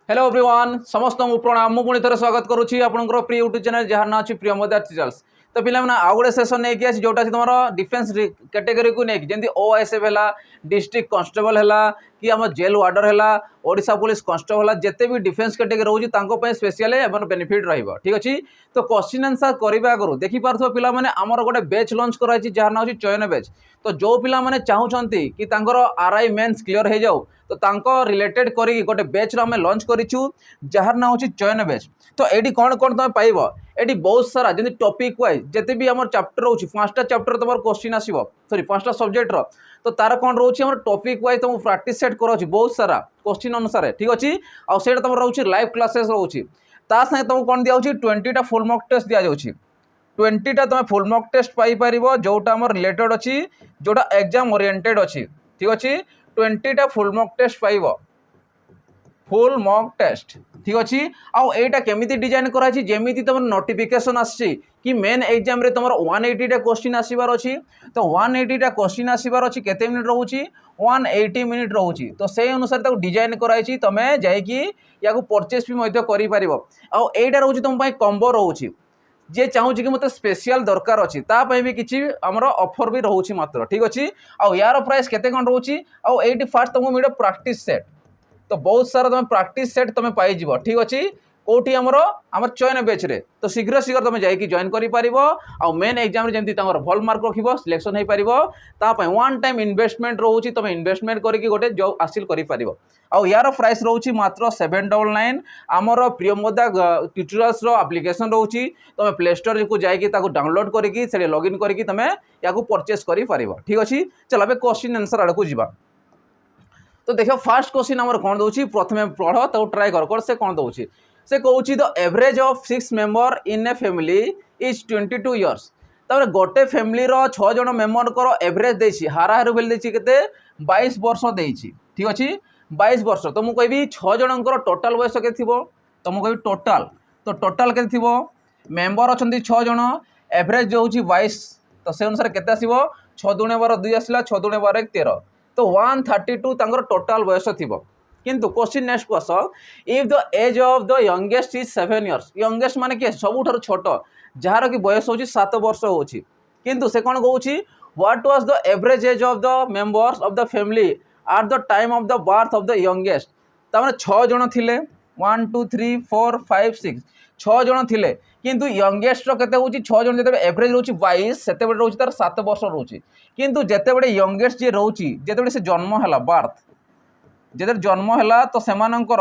Hello everyone समस्त प्रणाम मु पुणी थे स्वागत करुच्ची आपंकर प्रिय यूट्यूब चैनल जहाँ ना अच्छी प्रिय मदार टीचर्स। तो पिला आउ गोटे सेसन नहीं आसी जोटा तुम डिफेन्स कैटेगरी को लेकिन जमी ओएसएफ है डिस्ट्रिक्ट कांस्टेबल है कि आम जेल वार्डर है ओडिशा पुलिस कांस्टेबल है जिते भी डिफेन्स कैटेगरी रोचे स्पेशल बेनिफिट रही ठीक अच्छे। तो क्वेश्चन आंसर करने आगु देखिपे पिला आमर गोटे बैच लंच कराई जहाँ ना चयन बैच। तो जो पिला माने चाहूँगी कि आरआई मेन्स क्लीयर हो जाऊ तो तांको रिलेटेड करी गोटे बैच आम लंच करूँ जार ना हूँ चयन बैच। तो ये कौन कौन तुम पाइब ये बहुत सारा जमी टॉपिक वाइज जिते भी आम चैप्टर रोचे 5टा चैप्टर तुम क्वेश्चन आसो सॉरी 5टा सब्जेक्ट तो तार कौन रोचे आम टॉपिक वाइज तुम प्रैक्टिस सेट कराऊँ बहुत सारा क्वेश्चन अनुसार ठीक अच्छे। आउ से तुम रोचे लाइव क्लासेस रोचे सागे तुमको कौन दिया 20टा फुल मॉक टेस्ट दि जाऊँगी 20टा तुम फुल मॉक टेस्ट पाइपर जोटा आम रिलेटेड अच्छी जोटा एग्जाम ओरिएंटेड अच्छी ठीक अच्छे 20टा फुल मॉक टेस्ट पाइब फुल मॉक टेस्ट ठीक अच्छे। आउ एटा केमिति डिजाइन कराई जेमिति तुम नोटिफिकेशन आसी कि मेन एग्जाम रे तुम 180टा क्वेश्चन आसबार अच्छी तो 180टा क्वेश्चन आसबार अच्छी केते मिनिट रोचे 180 मिनिट रोचे। तो से अनुसार डिजाइन कराई तुम जाकि या परचेस भी कर आउ एटा रोचे तुम कॉम्बो रोचे जे चाहूँ कि मतलब स्पेशल दरकार अच्छी तापाई भी किसी आमर ऑफर भी रोचे मात्र ठीक अच्छे। आउ यार प्राइस केते कौन रोचे आउ एटी फास्ट तुमको मिले प्रैक्टिस सेट तो बहुत सारा तुम प्रैक्टिस सेट तुम पाइज ठीक अच्छे कौटी आमर चयन बैच रे। तो शीघ्र शीघ्र तुम जाकि जॉइन कर मेन एग्जाम जमी भल मार्क रख सिलेक्शन हो पार वन टाइम इन्वेस्टमेंट रोचे तुम इन्वेस्टमेंट करके गोटे जॉब हासिल कर आउ यार प्राइस रोचे मात्र 799। आमर प्रियमोदा ट्यूटोरियल्स एप्लिकेशन रोचे तुम प्ले स्टोर को जाकि डाउनलोड करके लॉगिन करके तुम या परचेस कर ठीक अच्छे। चलो अब क्वेश्चन आंसर आड़ को जावा। तो देख फास्ट क्वेश्चन आमर कौन दूसरी प्रथम पढ़ तो ट्राए कर से कौन दूसरी से कौन the average of 6 member in a family is 22 years. तब गोटे फैमिली 6 जन मेम्बर को एवरेज देसी हाराहारी बेल देती के 22 वर्ष देती ठीक अच्छे 22 वर्ष। तो मुझे कहि 6 जनकर टोटाल बयस के तो मुझे कहि टोटाल तो टोटाल के मेम्बर अच्छा 6 जन एवरेज जो हूँ 22 तो से अनुसार के 6 दूणे 12 2 आसला 6 दूणे 12 1 13 तो 132 तांगर टोटाल बयस थी। किंतु question next question if the age of the youngest is 7 years youngest माने किए सबुठार छोट जार कि बयस होची 7 वर्ष होची किंतु से कौन कहूँ what was the average age of the members of the family at the time of the birth of the youngest. तमाने 6 जन थिले 1 2 3 4 5 6 6 जन थिले किंतु यंगेस्ट केते होची 6 जन जते एवरेज रोची 22 सेते बडे रोची तार 7 वर्ष रोची किंतु जेते बडे यंगेस्ट जे रोची जेते बडे से जन्म हला बर्थ जेते जन्म हला तो सेमानंकर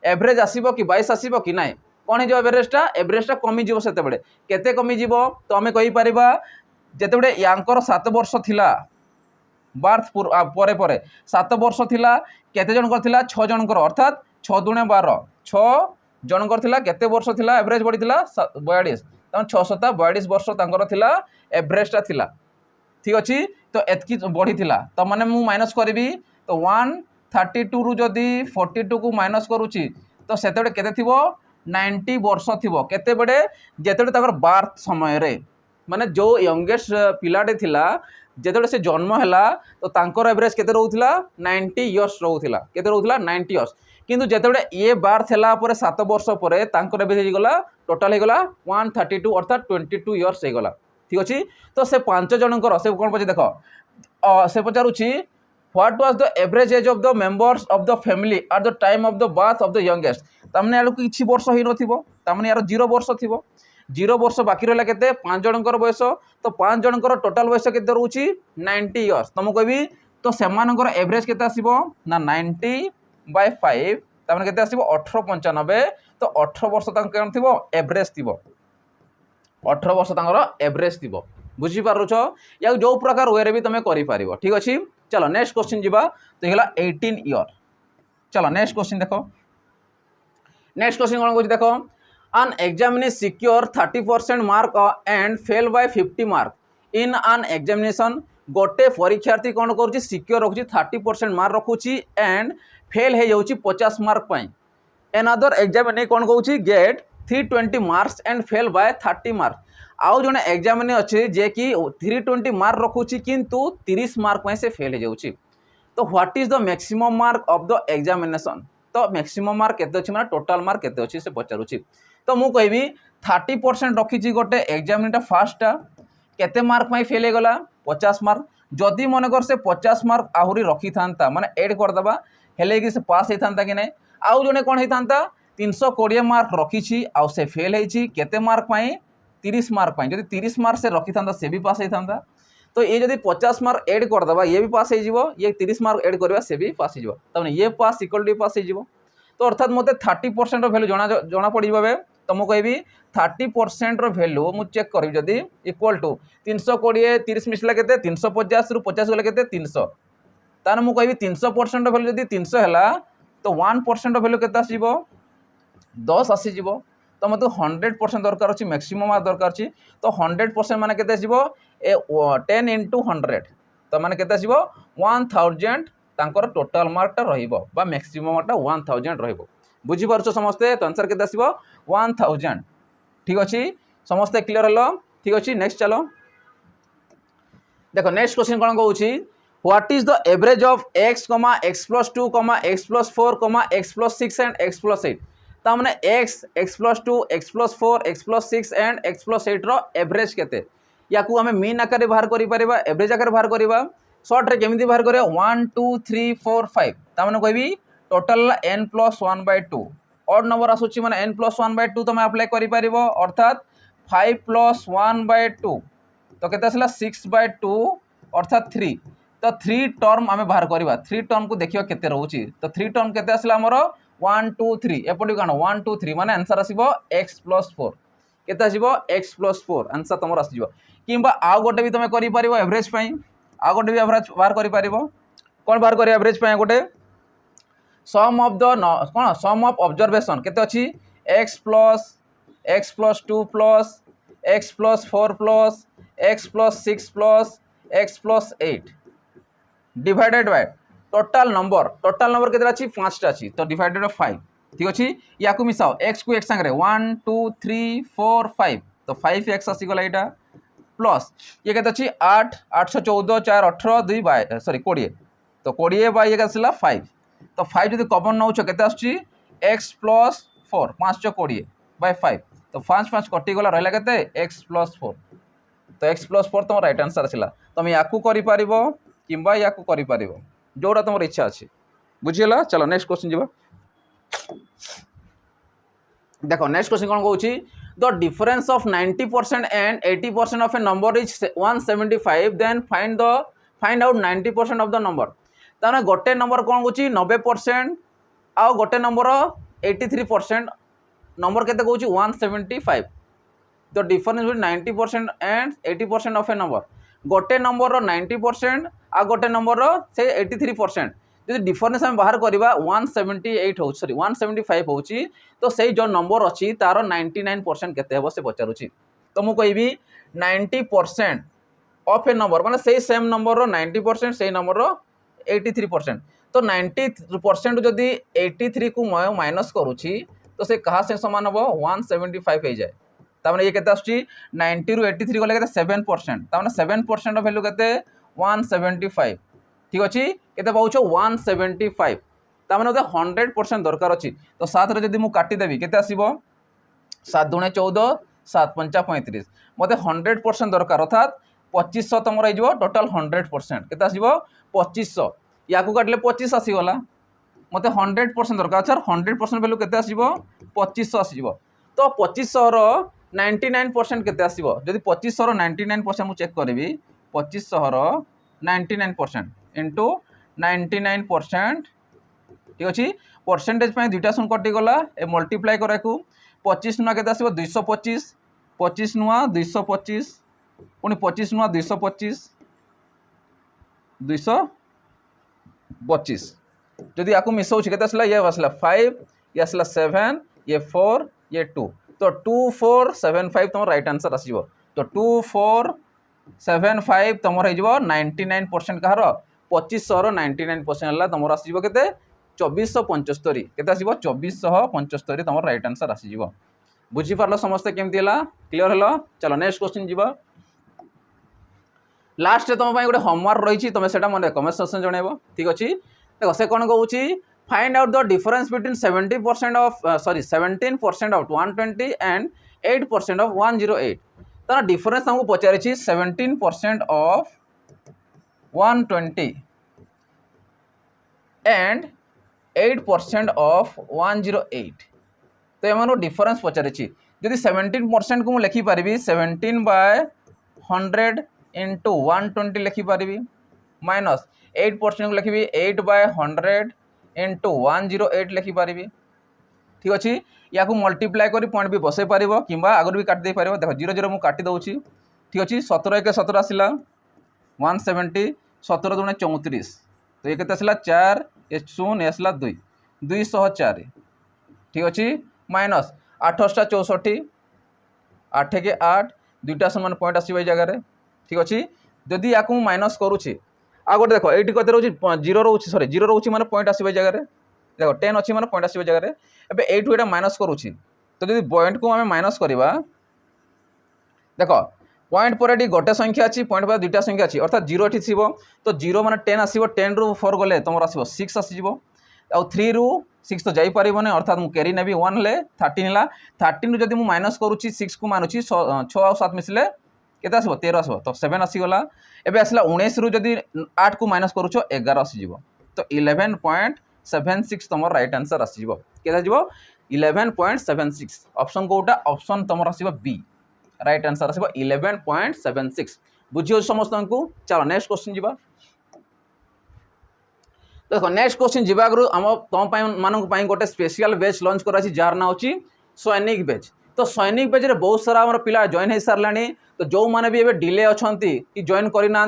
एवरेज आसीबो कि 22 आसीबो कि नाइ कोन जो एवरेजटा कमी जीवो सेते बडे केते कमी जीवो तो हमें कहि परिबा जेते बडे यांकर 7 वर्ष थिला बर्थ परे परे 7 वर्ष थिला केते जन करथिला 6 जन कर अर्थात 6 दुणे 12 6 जनकर थिला केते वर्ष थिला एवरेज बढ़ी 42 तम 6 7 42 वर्ष तांकर थिला एवरेजटा थिला ठीक अच्छे। तो एतकी बढ़ी थिला तो माने मु माइनस करी तो 132 रु जदि 42 को माइनस करूची तो सेते केते थिबो 90 वर्ष थिबो केते बडे जेते ताकर बर्थ समय रे माने जो यंगेस्ट पिलाटे थिला जेते से जन्म हैला तो तांकर एवरेज केते रहउथिला 90 इयर्स रहउथिला केते रहउथिला 90 इयर्स किंतु जेते ये बार्थ है 7 वर्ष पर गला टोटाल होगा 132 अर्थात 22 इयर्स होगा ठीक अच्छे। तो से 5 जनकर से कौन पचे देख से पचारुची what was the average age of the members of the family at the time of the birth of the youngest तमने यार किसी वर्ष हो नथिबो यार 0 वर्ष थी 0 वर्ष बाकी रहा के 5 जनकर बयस तो 5 जनकर टोटाल बयस के रोचे 90 इयर्स तुमको कहबी तो सेमानकर एवरेज केते आसीबो ना 90 बाय 5 तमने केते आसीबो 1895 तो 18 वर्ष तांकर केन थिबो एवरेज थिबो 18 वर्ष तांकर एवरेज थिबो बुझी पारुछ या जो प्रकार वे भी तुम करि पारिबो ठीक अछि। चलो नेक्स्ट क्वेश्चन जीवा तो हेला 18 ईयर। चलो नेक्स्ट क्वेश्चन देखो नेक्स्ट क्वेश्चन कोन कहू देखो an examinee secure 30% mark and fail by 50 mark in an examination गोटे परीक्षार्थी कौन कर सिक्योर रखुची 30% मार्क रखुची एंड फेल हो जाउची 50 मार्क पाई एनादर एग्जामिनी कौन कहूँ get 320 marks and fail by 30 mark आउ जने एग्जामिनी अच्छे जे कि 320 मार्क रखुची किंतु 30 मार्क पाई से फेल हो जाउची। तो what is the maximum mark of the examination तो मैक्सिमम मार्क केते अछि माने टोटल मार्क केते अछि से पचारुछि। तो मु कहबी 30% रखिछि गोटे एग्जाम फास्टा केते मार्क पाई फेल हे गला 50 मार्क। जदि मनकर से 50 मार्क आहुरी रखी थांता माने ऐड कर दबा हेले कि से पास हेथांता कि नै। आउ जने कोन हेथांता 320 मार्क रखिछि आउ से फेल हेछि केते मार्क पाई 30 मार्क पाई। जदि 30 मार्क से रखी थांता से भी पास हेथांता। तो ये जदि 50 मार्क ऐड कर दबा ये भी पास हे जिवो ये 30 मार्क ऐड करबा से भी पास हे जिवो त ये पास इक्वल टू पास हे जिवो। तो अर्थात मते 30% रो वैल्यू जणा पड़ी बबे। तो मु कहबी 30% रो वैल्यू मु चेक करबी जदि इक्वल टू 320 30 मिसला केते 350 रु 50 गले केते 300 ताने मु कहबी 300% रो वैल्यू जदि 300 हैला तो 1% रो वैल्यू केते आसीबो 10 आसी जिवो। तो मते 100% दरकार अछि मैक्सिमम मार्क दरकार अछि। तो 100% माने केते आसीबो 10 into 100 तो माने केते आसीबो 1000 तांकर टोटल मार्क टा रहिबो बा मैक्सिमम मार्क टा 1000 रहिबो। बुझी पारछो समस्ते। तो आंसर केते आसीबो 1000। ठीक अछि समस्ते क्लियर हलो। ठीक अछि नेक्स्ट चलो देखो नेक्स्ट क्वेश्चन कोन कहउछि what is the average of x, x+2, x+4, x+6 and x+8। ता माने x+2, x+4, x+6 and x+8 row average केते याकू हमें मीन आकार बाहर करि परिबा एवरेज आकार बाहर करिबा। शॉर्ट रे केमिति बाहर करिया 1 2 3 4 5 ता माने कहबी टोटल n+1/2 ऑड नंबर आसुची माने n+1/2 तमे अप्लाई करि परिबो अर्थात 5+1/2 तो केते आसला 6/2 अर्थात 3। तो 3 टर्म आमे बाहर करिबा 3 टर्म को देखियो केते रहउची। तो 3 टर्म केते आसला हमरो 1 2 3 एपडी कानो 1 2 3 माने आंसर आसीबो x+4 केते आसीबो x+4 आंसर तमर आसीबो। किंबा आ गोटे भी तमे करि परिबो एवरेज पई आ गोटे भी एवरेज बाहर करि परिबो कोन बाहर करि एवरेज पई गोटे सम ऑफ द कोन सम ऑफ ऑब्जर्वेशन केते अछि x+2 plus x+4 plus x+6 plus x+8 divided by total number केते अछि 5 टा अछि तो डिवाइडेड बाय 5। ठीक अछि याकू मिसाओ x को x संगे 1 2 3 4 5 तो 5x आसी गला एटा प्लस ये केते अछि 8 814 4 18 2 बाय सॉरी 20 तो 20 बाय ये आसीला 5 तो 5 जदि कॉमन नउछ केते आछि x+4 5 20 बाय 5 तो 5 5 कटि गला रहला केते x+4 तो x+4 तुम राइट आंसर आसिला। तुम याकू करि पारिबो किंबा याकू करि पारिबो जोड़ा तुम इच्छा अछि। बुझियला चलो नेक्स्ट क्वेश्चन जीवा। देखो नेक्स्ट क्वेश्चन कोन कहउछि the difference of 90% and 80% of a number is 175 then find out 90% of the number. ताने गोटे नंबर कोन कहउछि 90% आ गोटे नंबर 83% नंबर केते कहउछि 175। तो difference between 90% and 80% of a number गोटे नंबर 90% आ गोटे नंबर से 83% जदि डिफरेंस हम बाहर करबा 178 हो सॉरी 175 होची तो सेही जो नंबर अछि तार 99% केते हेबो से पचारुची। तो मु कहबी 90% ऑफ ए नंबर माने सेही सेम नंबर रो 90% सेही नंबर रो 83%। तो 90% जदि 83 को माइनस करूची तो से कहा से समान हबो 175 हे जाय। तामाने ये केते आछी 90 रु 83 गले केते 7% तामाने 7% रो वैल्यू केते 175। ठीक अछि केते पाउछो 175 तामाने 100% दरकार अछि। तो 7 रे जदि मु काटी देबी केते आसीबो 7 दुणे 14 7 पंचा 35 मते 100% दरकार अर्थात 2500 तमर हे जिवो टोटल 100% केते आसीबो 2500 याकू काटले 25 आसी गला मते 100% दरकार सर 100% वैल्यू केते आसीबो 2500 आसी जिवो। तो 2500 रो 99% केते आसीबो जदि 2500 रो 99% मु चेक करबी 2500 रो 99% इनटू 99%। ठीक अछि परसेंटेज पय दुटा सुन कटि गला ए मल्टीप्लाई कराकू 25 नुआ केते आसीबो 225 25 नुआ 225 पुनी 25 नुआ 225 225 जदि याकू मिसौछ केते आसला ये आसला 5 ये आसला 7 ये 4 ये 2 तो 2475 तुम राइट आंसर आसीबो। तो 2475 तुमर हे जिवो 99% कहार 2500 रो 99% हला तुमर आसीबो केते 2475 केते आसीबो 2475 तुमर राइट आंसर आसी जिवो। बुझी पारलो समस्त केमति हला क्लियर हलो। चलो नेक्स्ट क्वेश्चन जिवो। लास्ट तुम गोटे होमवर्क रही तुम से कमेंट सेक्शन जनइब। ठीक अच्छे देखो से कौन कहूँ find out the difference between 17% of 120 and 8% of 108 तार डिफरेंस हमको पचारि 17% ऑफ 120 एंड 8% ऑफ 108 तो एम डिफरेंस पचारि जदि 17% को लिखि पारि 17/100 इंटू 120 लिखिपारि माइनस 8% को लिखी 8/100 इंटू 108 लिखिपारि ठीक अच्छे या मल्टीप्लाई कर पॉइंट भी बसई पार कि आगर भी काटी पार देख 0 0 मुझे काटी दूसरी ठीक अच्छे 17 1 17 आसला 170 17 दूने 34 तो ये के आसला 4 0 आसला 2 204 ठीक अच्छे माइनस 8 64 8 के 8 दुईटा समान पॉइंट आसो जगह ठीक अच्छे जदि या माइनस करुच्छे आ गए देख ये कत रोचे 0 रोचे सरी 0 रोचे मैंने पॉइंट आसो जगह देख 10 अच्छी मैंने पॉइंट आसो जगह एवं एटू यहाँ माइनस करुच्छे तो जब पॉइंट को आम माइनस करवा देख पॉइंट पर ये गोटे संख्या अच्छी पॉइंट पर दुईटा संख्या अच्छी अर्थात 0 ये थी तो 0 मान 10 आसो 10 रू 4 गले तुम आसो 6 आसीज आउ 3 रू 6 तो जापर अर्थात मुझे कैरी नेबी 1 हेल्ले 13 है 13 रू जब मुझे माइनस करुच्ची 6 को मानुची 6 और 7 मिसले के आसो 13 आसो तो 7 आसीगला एवं आसला 19 रू जब 8 को माइनस करुच 11 आसीज तो 11.76 तुम राइट आंसर आसीज के 11.76 ऑप्शन कोटा ऑप्शन तुम आसो बी राइट आंसर आसो 11.76 बुझी समस्त को चलो नेक्स्ट क्वेश्चन जी देखो नेक्स्ट क्वेश्चन जी आगु आम तुम मानी गोटे स्पेशल बैच लॉन्च कराई जार ना हूँ सैनिक बैच तो सैनिक बैच बहुत सारा आम पिला जॉइन हो सारे तो जो मैंने भी एवं डिले अच्छा कि जॉइन करना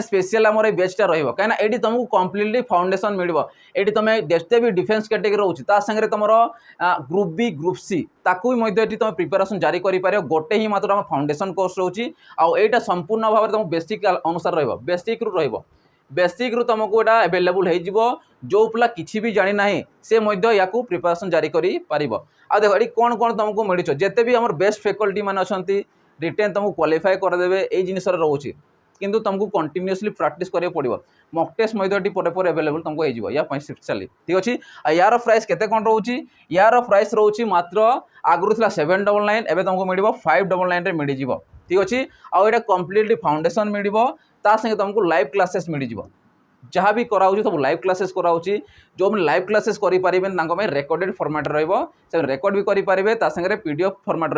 स्पेशल आम बैचटा रही ये तुमको कम्प्लीटली फाउंडेशन मिल ये तुम जिते भी डिफेन्स कैटेगरी रोचे सागर तुम ग्रुप बी ग्रुप सी ताकू भी तुम प्रिपेरेसन जारी कर गोटे ही मात्र फाउंडेशन कोर्स रोचे आईटा संपूर्ण भाव में तुम बेसिक अनुसार बेसिक रू बेसिक रू तुमको यहाँ एवेलेबल हो जो पिला किसी भी जानी ना से या प्रिपेरेसन जारी कर आ देखो ये कौन कौन तुमको मिल जिते भी आम बेस्ट फैकल्टी मैंने अच्छा रिटेन तुमको क्वालिफाई करदे ये जिनस रोचे किंतु तुमको कंटिन्यूअसली प्रैक्टिस करिया पड़िबो मॉक टेस्ट मध्यटी पर अवेलेबल तुमको हो या स्पेशली ठीक अच्छे यार प्राइस केते कौन रोचे यार प्राइस रोचे मात्र आगु था 799 एवं तुमको मिल 599 मिल जाव ठीक अच्छे आउ ये कम्प्लीटली फाउंडेशन मिल संगे तुमको लाइव क्लासेस मिल जाव जहाँ भी कराऊँ सब लाइव क्लासेस कराऊँ जो मैंने लाइव क्लासेस करें रेकर्डेड फॉर्मेट से रेकर्ड भी करेंगे सागर पीडीएफ फॉर्मेट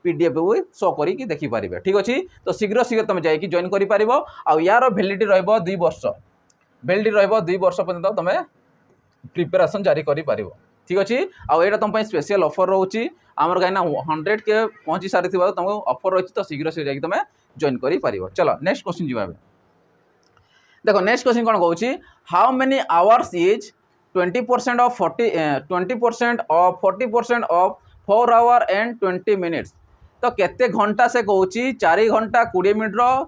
पीडीएफ भी शो करके देखिपारे ठीक अच्छे तो शीघ्र शीघ्र तुम जाकि जॉइन कर यार भैलिडिटी रही 2 वर्ष भैलिडिटी रही 2 वर्ष पर्यटन तुम प्रिपेरेसन जारी कर ठीक अच्छे आईटा तुम स्पेशल ऑफर रोचे आमर कहीं 100 के पहुँची सारी तुमको ऑफर रही तो शीघ्र शीघ्र जाकि तुम जॉइन कर चलो नेक्स्ट क्वेश्चन जी देखो नेक्स्ट क्वेश्चन कौन कहूँ how many hours is 20% of 20% of 40% of 4 our and 20 minutes तो केते घंटा से कहूँ 4 घंटा 20 मिनट्र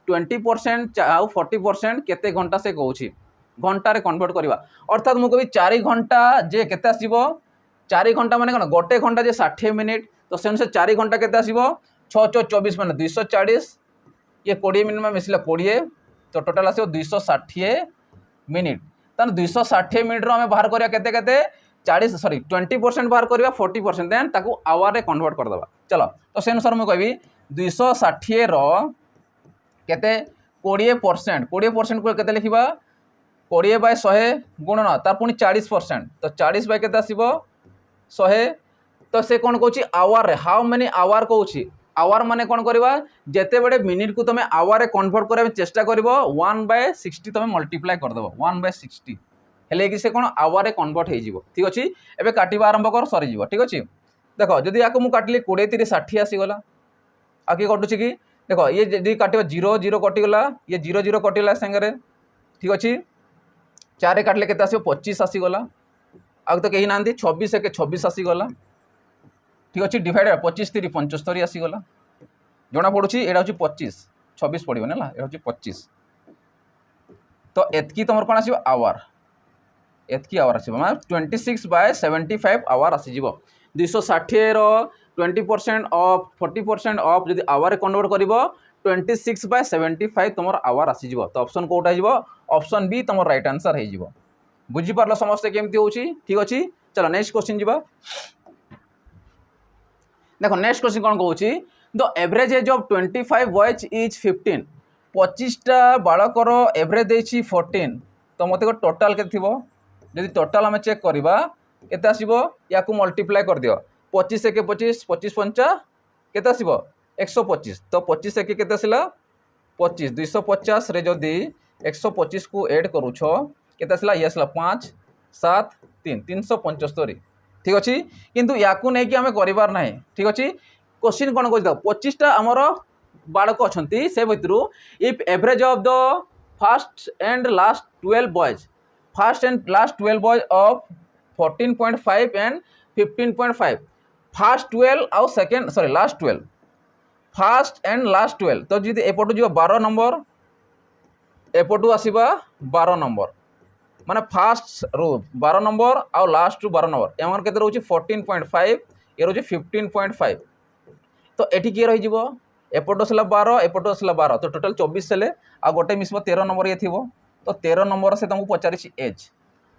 20% आउ 40% केते घंटा से कहूँ घंटा कन्वर्ट करवा अर्थात मुझे कभी 4 घंटा जे केते आसीबो 4 घंटा माने कौन गोटे घंटा जे 60 मिनिट तो से अनुसार 4 घंटा केते आसीबो 6 4 24 माने 240 ये 20 मिनिट में मिसले 20 तो टोटाल आसो 260 मिनिट तान 260 मिनिट आम बाहर करा के 40 सॉरी 20% बाहर करवा 40% देन ताकू आवर रे कन्वर्ट करदे चलो तो से अनुसार मुझे कहबी 260 रो केते 20% को केते लिखिबा 20/100 गुणन तार पुणी 40% तो 40 बाय केते आसीबो 100 तो से कौन कहूँ आवर रे हाउ मेनी आवर कहूँ आवर माने कौन करवा जिते बड़े मिनिट को तुम आवर कन्वर्ट करने चेष्टा कर 1/60 तुम मल्टीप्लाई करदेव 1/60 हेले कि से कौन आवर कन्वर्ट हो ठीक अच्छे एवं काटा आरंभ कर सरीज ठीक अच्छे देख जदि या मुझे काटिली 20 30 60 आसीगला आ किए कटुची कि देख ये जब काट 0 0 कटिगला ये 0 0 कटिगला सागर ठीक अच्छे 4 काटिले के 25 आसीगला आ तो कहीं ना 26 1 26 आसीगला ठीक अच्छे डिवाइडेड 25 3 75 आसीगला जना पड़ुची यहाँ हूँ 25 26 पड़ो ना ये हूँ 25 तो एतकी तुम कौन आसो आवर एतकी आवर आस 26/75 आवर आसीज 260 रो 20% ऑफ 40% ऑफ जब आवर कन्वर्ट कर 26/75 तुम आवर आसीज तो ऑप्शन कौटा ऑप्शन बी तुम राइट आंसर हो बुझीपार समस्ते केमती होची ठीक अच्छी। चलो नेक्स्ट क्वेश्चन जी। देखो नेक्स्ट क्वेश्चन कौन कौन the average age of 25 boys is 15 25टा बालकर एवरेज देछि 14 तो मत टोटाल के जदि टोटाल आम चेक करवा केते आसीबो या मल्टीप्लाई कर दियो 25 एक 25 25 पंचा केते आसीबो 125 तो 25 एक केते आसिला 25 250 रे जदि 125 को ऐड करूछ केते आसिला ये आसिला 5 7 3 375 ठीक अच्छे किंतु या नहीं आम कर ना ठीक अच्छे। क्वेश्चन कौन कह 25टा आमर बालक अच्छा से भितर if average of the first and last 12 boys first and last 12 boys of 14.5 and 15.5 first 12 आउ second sorry last 12 first and last 12 तो जी एपटू जो 12 नंबर एपटू आसवा 12 नंबर माने फर्स्ट रो 12 नंबर आउ लास्ट 12 नंबर एमन केते रहउची 14.5 ये रहउची 15.5 तो एठी के रही जीवो एपटो सला 12 एपटो सला 12 तो टोटल 24 सेले आ गोटे मिसबो 13 नंबर ये थिवो तो 13 नंबर से तुमको पचारिछि age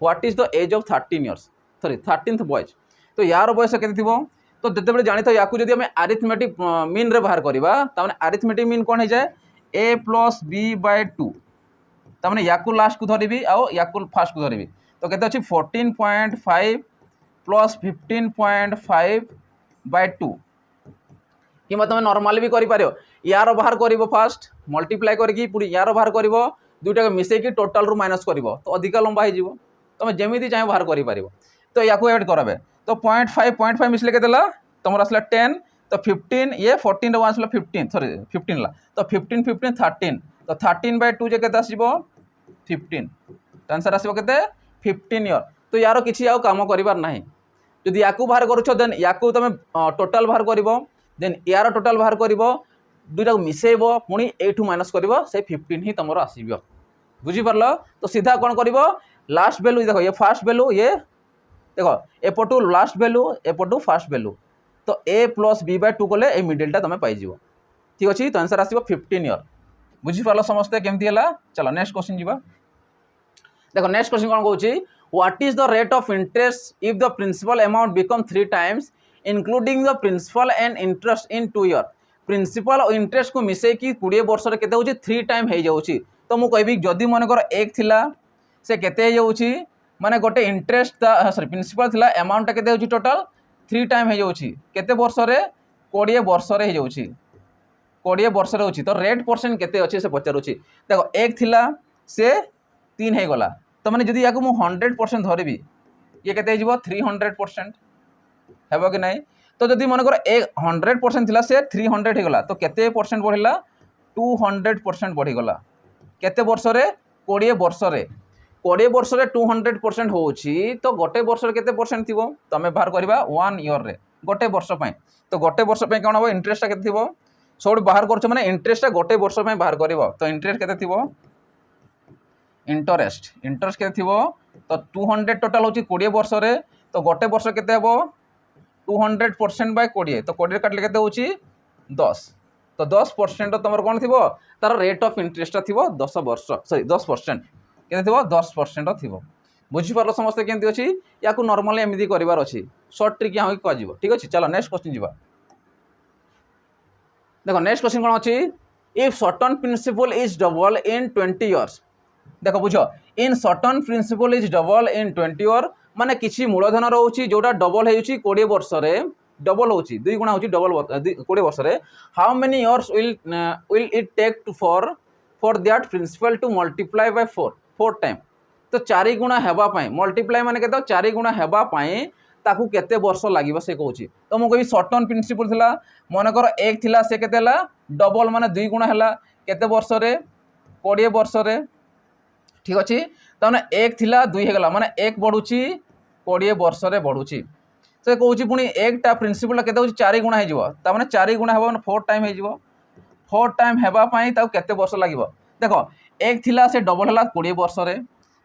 what is the age of 13 years sorry 13th boys तो यार बयस केते थिवो तो जते बेले जानि तो याकू जदि हम अरिथमेटिक मीन रे बाहर करबा ताने अरिथमेटिक मीन कोन हे जाय a + b/2 ताने याकू लास्ट को धरिबी आ याकू फर्स्ट को धरिबी तो केते अछि 14.5 + 15.5/2 कि तुम नॉर्मल भी कर यार बाहर कर फास्ट मल्टीप्लाई करके पुणी यार बाहर कर दुईटा मिसेक टोटाल रू माइनस कर तो अधिक लंबा हो तुम जमी चाहे बाहर कर तो या एड करावे तो 0.5 मिसले के तुम आसला 10 तो 15 ये 14 वन आसला 15 सॉरी 15 ला तो 15 15 13 तो 13/2 जे केते आसीबो 15 तो आंसर आसीबो केते 15 ईयर तो यार किछि आउ काम करिवार नाही जदि याकू बाहर करूछ देन याकू तुम टोटाल बाहर करिवो देन यार टोटाल बाहर कर दुईटा मिसेब पुणी एठू माइनस कर से 15 ही तुम आसब बुझीपार तो सीधा कौन कर लास्ट वैल्यू देख ये फास्ट वैल्यू ये देख एपटू लास्ट वैल्यू एपटू फास्ट वैल्यू तो a + b/2 कले ए मिडिलटा तुम पाइज ठीक अच्छे तो आंसर आसो 15 ईयर बुझीपार समस्ते केमती है। चलो नेक्स्ट क्वेश्चन जी देखो नेक्स्ट क्वेश्चन कौन कौन what is the rate of interest if the principal amount become 3 times including the principal and interest in 2 year principal और इंटरेस्ट को मिसेक 20 वर्ष केते होची 3 टाइम हो जाउची तो मु कहबी जदि मनकर एक थिला से केते हो जाउची माने गोटे इंटरेस्ट सॉरी प्रिंसिपल थिला अमाउंट केते होची टोटल 3 टाइम हो जाउची केते वर्ष रे 20 वर्ष रे हो जाउची 20 वर्ष रे होची तो रेट परसेंट केते अछि से पचारुची देखो एक थिला से 3 हे गला तो माने जदि याको मु 100% धरबी ये केते हिजबो 300% हेबो कि नहीं तो जदि मनकर 100% थिला से 300 हो गला तो केते परसेंट बढ़िला 200% बढ़ीगला केते वर्ष रे 20 वर्ष रे 20 वर्ष रे 200% होची तो गोटे वर्ष रे केते परसेंट थिबो तमे बाहर करबा 1 ईयर रे गोटे वर्ष पय तो गोटे वर्ष पय कोन हो इंटरेस्ट केते थिबो सब बाहर करछ माने इंटरेस्ट गोटे वर्ष पय बाहर करबो तो इंटरेस्ट केते थिबो इंटरेस्ट केते थिबो तो 200 टोटल होची 20 वर्ष रे तो गोटे वर्ष केते हेबो 200% बाय 20 तो 20 काटले केते होची 10 तो 10% तुम कौन थी तार रेट ऑफ इंटरेस्ट थी 10 वर्ष सॉरी 10% के 10% थी बुझीपार समस्ते केमती अच्छी या नॉर्मली एमती करार अच्छी सर्ट ट्रिक यहाँ कह ठीक अच्छे। चलो नेक्स्ट क्वेश्चन जी देखो नेक्स्ट क्वेश्चन कौन अच्छी if certain principal is double in 20 years देखो बुझ in certain principal is double in 20 year माने किसी मूलधन रोचे जोटा डबल हो 20 वर्ष रे डबल होची 2 गुणा होची डबल 20 वर्ष रे how many years will it take to for that principal to multiply by 4 time तो 4 गुणा हेबा पई मल्टीप्लाई माने केते 4 गुणा हेबा पई ताकू केते वर्ष लागिबो से कहूची तो मु कहि शॉर्ट टर्म प्रिंसिपल थिला मनकर एक थिला से केते ला डबल माने 2 गुणा हला केते वर्ष रे 20 वर्ष रे ठीक अछि ताने एक थिला 2 हे गला माने एक बढ़ुची 20 वर्ष रे बढ़ुची से कहूँ पुणी एकटा प्रिंसिपल केते होची 4 गुणा हो ताने 4 गुणा हेबो 4 टाइम हो 4 टाइम हेबा पई ताऊ केते वर्ष लागिबो देखो एक थिला से डबल हला 20 वर्ष रे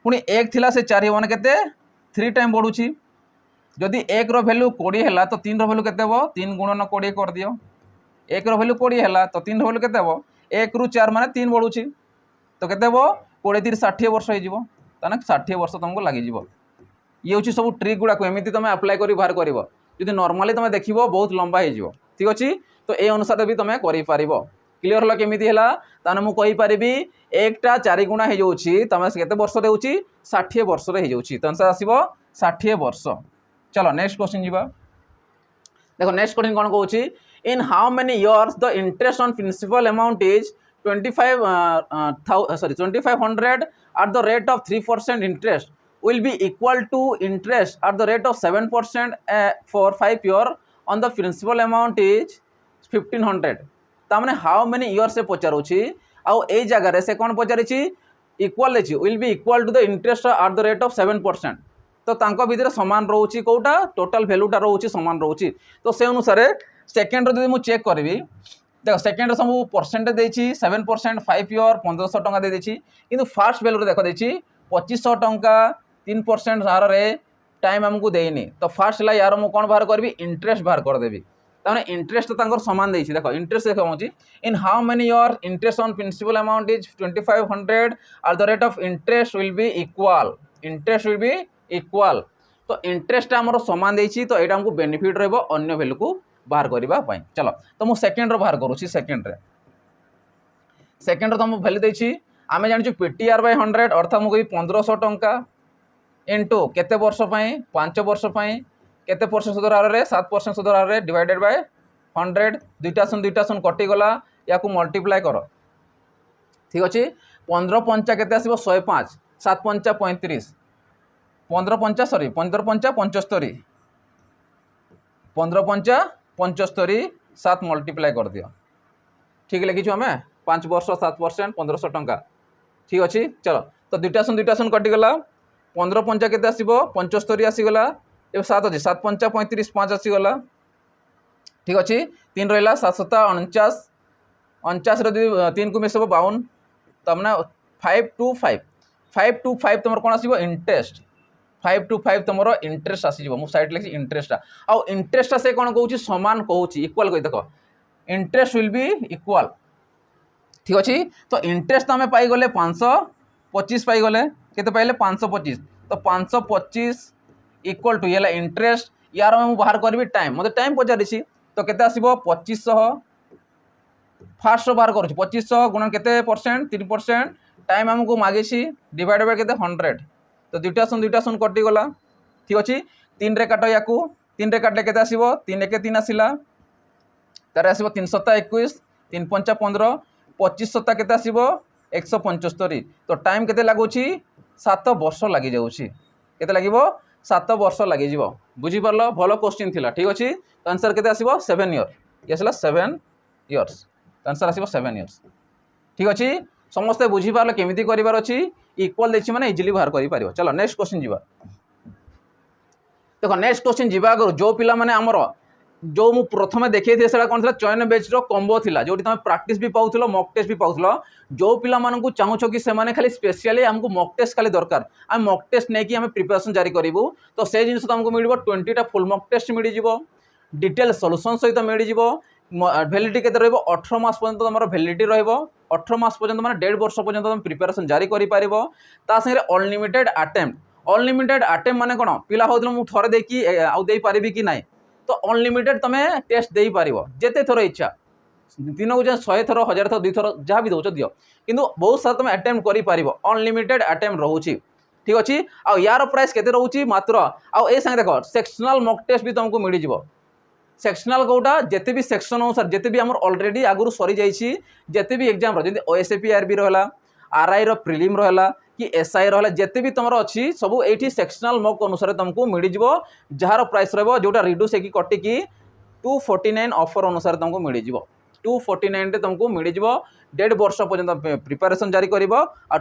पुणी एक थिला से 4 माने केते 3 टाइम बढ़ुची जदि एक रो वैल्यू 20 हला तो 3 रो वैल्यू केते हो 3 गुणन 20 कर दियो एक रो वैल्यू 20 हला तो 3 रो वैल्यू केते हो 1 रु 4 माने 3 बढ़ुची तो केते हो 20 3 60 वर्ष हो जिवो ताने 60 वर्ष तुमको लगी ये हूँ सब ट्रिक गुड़ाक एमती तुम अप्लाई कर बाहर कर जो नॉर्मली तुम देख बहुत लंबा हो ठीक अच्छे तो ये अनुसार भी तुम कर क्लीयर हल केमी है ताने मुझे एकटा 4 गुणा हो तुम के वर्ष हो 60 वर्ष तो आंसर आसो 60 वर्ष। चलो नेक्स्ट क्वेश्चन जी देखो नेक्स्ट क्वेश्चन कौन कौन in how many years the interest on principal amount is 2500 at the rate of 3% interest will be equal to interest at the rate of 7% for 5 years on the principal amount is 1500 तामने how many years से पचारूँ आउ ए जगह से कौन पचारि equal will be equal to the interest at the rate of 7% तो तांको भितर समान रोचे कौटा टोटाल वैल्यूटा रोचे समान रोचे तो से अनुसार सेकेंड जो मुझे चेक करी देख सेकेंड सब परसेंटेज देती 7% 5 ईयर 1500 टंका दे देती किंतु फास्ट वैल्यू देख देती 2500 टंका 3% हार रे टाइम आमको देनी तो फास्ट है यार मुझे कौन बाहर करी इंटरेस्ट बाहर करदेवी ताने इंटरेस्ट तो सामान देती देखो इंटरेस्ट देखा in how many year interest on principal amount is 2500 at the rate of interest will be equal interest will be equal तो इंटरेस्ट आमर सामान देती तो यहाँ आमको बेनिफिट रहा अन्य वैल्यू को बाहर करने चलो तो मुझे सेकेंड बाहर करुँची सेकेंड तुम वैल्यू देती आम जानी PTR बाय 100 अर्थात मुझे 1500 टंका इंटू केते वर्ष 5 वर्ष केते परसेंट सुधर हार 7% सुधर हार डिवाइडेड बाय 100 दुईटा सुन कटिगला या मल्टीप्लाई कर ठीक अच्छे 15 पंचा केते आसिबो 105 7 पंचा 35 15 पंचा 75 15 पंचा 75 7 मल्टीप्लाई कर दियो ठीक लिखीचु आम 5 वर्ष 7% 1500 टंका ठीक अच्छे चलो तो दुईटा सुन कटिगला 15 पंचा केते आसिबो 75 आसीगला ये 7 अच्छे 7 पंचा 35 5 आसीगला ठीक अच्छे 3 रहा 7 7 49 49 3 को मिसब 52 तमना 5 to 5 तुम कौन आसो इंटरेस्ट 5 to 5 तुम इंटरेस्ट आसीज मुझे साइड लिखी इंटरेस्ट आउ इंटरेस्ट से कौन कौन सामान कहूँ इक्वाल कही देख इंटरेस्ट विल बी इक्वाल ठीक अच्छे तो इंटरेस्ट आम पाईगले 525 पाईगले केते पाइले 525 तो 525 इक्वाल टू ये इंटरेस्ट यार मैं बाहर करी टाइम मतलब टाइम पचारि तो केते आसीबो 2500 फास्ट बाहर करुँच 2500 गुणन केते परसेंट 3% टाइम आमको मागिसी डिवाइड बाय केते 100 तो दुईटा सुन कटिगला ठीक अच्छे 3 रे काट या 3 रे काटले केते आसीबो 3 1 3 आसिला तार आसीबो 3 7 21 3 5 15 25 7 केते आसीबो 175 तो टाइम केते लागुची 7 वर्ष लगी जाउची केते लागिबो 7 वर्ष लगी जीवो बुझी परलो भलो क्वेश्चन थिला ठीक अच्छे तो आंसर केते आसीबो 7 ईयर ये आसला 7 इयर्स तो आंसर आसीबो 7 इयर्स ठीक अच्छे समस्ते बुझी पारलो केमिति करिवार अछि इक्वल देखि माने इजिली बाहर करि पारिबो चलो नेक्स्ट क्वेश्चन जीवा देखो नेक्स्ट क्वेश्चन जीवा अगर जो पिला माने हमर जो मु प्रथमे देखै थे सेटा कोन थिला चयन बेच रो कॉम्बो थिला जोटी तुम प्रैक्टिस भी पाउथलो मॉक टेस्ट भी पाउथलो जो पिला मानकु चाहूछो कि से माने खाली स्पेशली हमकु मॉक टेस्ट खाली दरकार हम मॉक टेस्ट नै कि हम प्रिपरेशन जारी करिवु तो से जिंस तो हमकु मिलिबो 20 टा फुल मॉक टेस्ट मिलि जिवो डिटेल सॉल्यूशन सहित मिलि जिवो वैलिडिटी केते रहइबो 18 मास पर्यंत हमर वैलिडिटी रहइबो 18 मास पर्यंत माने 1.5 वर्ष पर्यंत तुम प्रिपरेशन जारी करि पारिबो ता संगे अनलिमिटेड अटेम्प्ट माने कोन पिला होदलो मु थरे देखि आउ देई पारिबि कि नाही तो अनलिमिटेड तुम टेस्ट दे पार जिते थर इच्छा दिन को 100 थर 1000 थर 2 थर जहाँ भी दौच दियो किंतु बहुत सारा तुम अटेम्प्ट कर अनलिमिटेड अटेम्प्ट रोचे ठीक अच्छे आउ यार प्राइस केते रोचे मात्र आउ ए संगे देख सेक्शनल मॉक टेस्ट भी तुमको मिल जाव सेक्शनल कौटा जिते भी सेक्शन अनुसार जिते भी आम अलरेडी आगुरी सरी जाइए जिते भी एग्जाम जमी OSAPRB रहा RI प्रिलिम रहा कि SI रहा जिते भी तुम अच्छी सब ये सेक्शनल मॉक अनुसार तुमको मिल जाव जार प्राइस रोटा रिड्यूस होगी कटिकी 249 ऑफर अनुसार तुमको मिल जाव 249 तुमको मिल जाव 1.5 वर्ष पर्यंत प्रिपरेशन जारी कर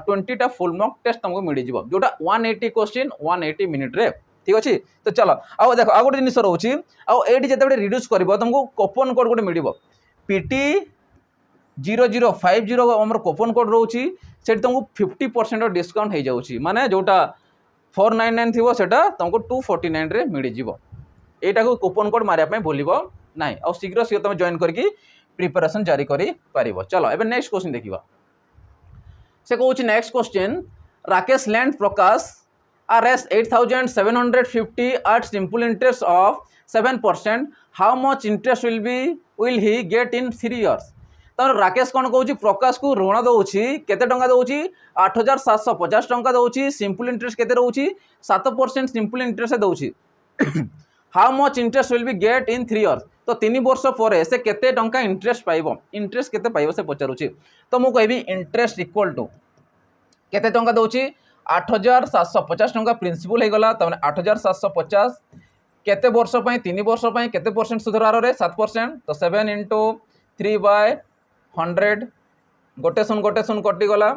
20 टा फुल मॉक टेस्ट तुमको मिल जाव जोटा 180 क्वेश्चन 180 मिनिट रे ठीक अच्छे तो चलो आउ देख आउ गोटे जिन रोचे आउे जिते रिड्यूस कर तुमको कूपन कोड गोटे मिल PT 0050 आम कूपन कोड रोचे से तुमको 50% डिस्काउंट हो जाऊँगी माने जोटा 499 थी सेटा तुमको 249 रे मिल जाव यहाँ को कूपन कोड मारे भूल ना आ शीघ्र शीघ्र तुम जॉइन करके प्रिपरेशन जारी कर पार चलो एबे नेक्स्ट क्वेश्चन देखा से कौन next question Rakesh lent Prakash Rs 8,750 at simple interest of 7%. How much interest will he get in 3 years? तो राकेश कौन कौन प्रकाश को ऋण दौर केते टंका दौर 8,750 टंका दौर सिंपल इंटरेस्ट केते रोची 7% सिंपल इंटरेस्ट दौर how much interest will B get in 3 years तो 3 वर्ष पर से केते टंका इंटरेस्ट पाइबो इंटरेस्ट केते पाइबो से पचारुची तो मु कहबी इंटरेस्ट इक्वल टू केते टंका दौर 8,750 टंका प्रिंसिपल हो गला तमने 8,750 केते वर्ष पई 3 वर्ष पई केते परसेंट सुधर हार रे 7% तो 7 इंटू 3/100 गोटे सुन कटि गला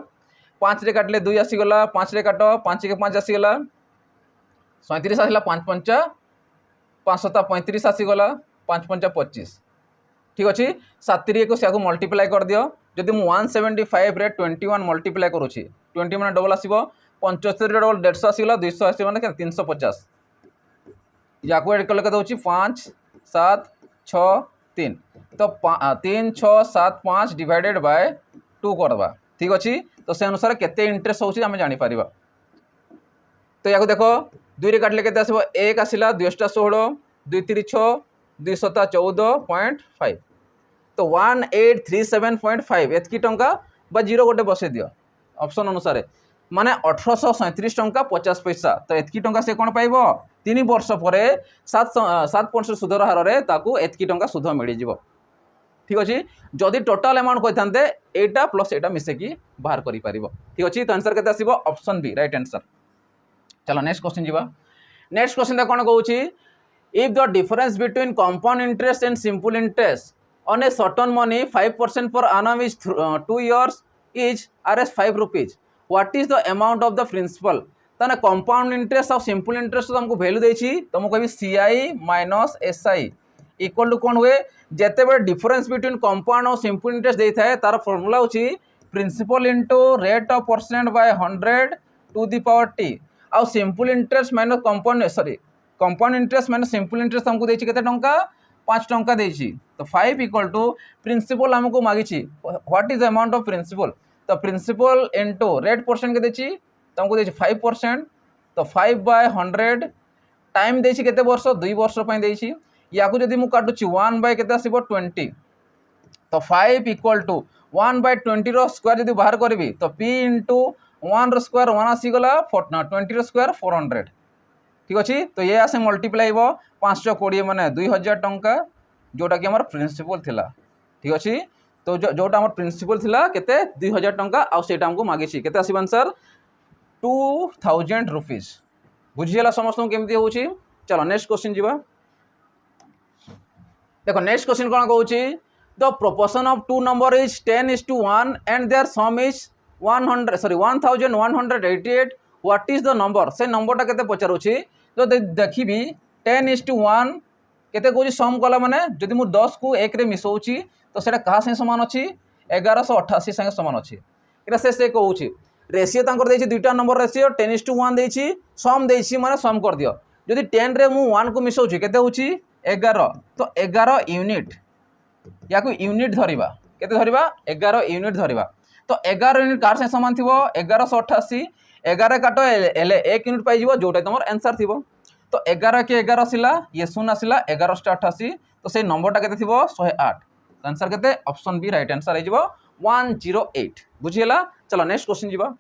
5 रे काटले 2 आसीगला 5 रे काट 5 के 5 आसीगला 37 आसला 5 पंचा 535 आसीगला 5 पंचा 25 ठीक अच्छे 7 को सियाको मल्टीप्लाई कर दियो जदि मु 175 रे 21 मल्टीप्लाई करूची 20 माने डबल आसीबो 75 रे डबल 150 आसीगला 200 आसी माने 350 याको एड कले कत 5 7 6 3 तो 3 6 7 5 डिवाइडेड बाय 2 करवा ठीक अच्छे तो से अनुसार केते इंटरेस्ट होची आमे जानि परिबा तो याको देखो 2 रे काटले केते आसीबो 1 आसीला 2 16 2 3 6 2 7 14.5 तो 1837.5 एतकी टंका बा जीरो गोटे बसे दियो ऑप्शन अनुसार माने 1837 टंका 50 पैसा तो एतकी टंका से कौन पाइबो 3 वर्ष पर 7% सुधर हार रे ताकू एतकी टंका सुध मिल जिवो ठीक अच्छे जदि टोटाल अमाउंट कहते एटा प्लस एटा मिसेकी बाहर करि पारिबो ठीक अच्छे तो आंसर केते आसीबो ऑप्शन बी राइट आंसर चलो नेक्स्ट क्वेश्चन जीवा नेक्स्ट क्वेश्चन दा कोन कहूची if the difference between compound interest and simple interest on a certain money 5% per annum is 2 years is Rs 5 rupees what is the amount of the principal ताने compound interest और simple interest तुमको value देछि तो मु कहबी CI minus SI equal to कोन हुए जेते बेले डिफरेंस बिटवीन कंपाउंड और सिंपल इंटरेस्ट देई थाए तार फार्मूला होछि principal into rate of percent by 100 to the power t और simple interest minus compound sorry compound interest minus simple interest हमको देछि केते टंका 5 टंका देछि तो 5 इक्वल टू प्रिंसिपल हमको मागिछि what is the amount of principal तो प्रिंसिपल इनटू रेट परसेंट के देछि तुमको देछि 5% तो 5/100 टाइम देछि केते वर्ष 2 वर्ष पय देछि याकू जदि मु काटुछि 1 बाय केते आसीबो 20 तो 5 इक्वल टू 1/20 रो स्क्वायर जदि बाहर करबी तो p इनटू 1 रो स्क्वायर 1 आसी गला 20 रो स्क्वायर 400 ठीक अच्छे तो ये आसे मल्टीप्लाई हो 520 माने 2000 टंका जोटा कि हमर प्रिंसिपल थिला ठीक अच्छे तो जोटा हमर प्रिंसिपल थिला केते 2000 टंका आ सेटा हमको मागिछि केते आसी आंसर 2000 रुपीस बुझियला समस्त केमती होछि चलो नेक्स्ट क्वेश्चन जीवा देखो नेक्स्ट क्वेश्चन कोन कहूछि the proportion of two number is 10:1 and their sum is 1188 what is the number से नंबरटा केते पचारुछि तो देखिबी 10:1 केते कहूछि सम कला माने जदि मु 10 को 1 रे मिसौछि तो सेटा कहा से समान अछि 1188 संगे समान अछि एटा से कहूछि रेशियो तांकर देछि दुईटा नंबर रेशियो 10:1 देछि सम देछि माने सम कर दियो जदि 10 रे मु 1 को मिसौछि केते होछि 11 तो 11 यूनिट याकू यूनिट धरिबा केते धरिबा 11 यूनिट धरिबा तो 11 यूनिट कार से समान थिबो 1188 11 काटो एले 1 यूनिट पाई जीवो जोटा तुम आंसर थी तो 11 के 11 आसला ये 0 आसला 1188 तो से नंबरटा केते थिबो 108 आंसर केते ऑप्शन बी राइट आंसर आइ जीवो 108 बुझियला चलो नेक्स्ट क्वेश्चन जीवा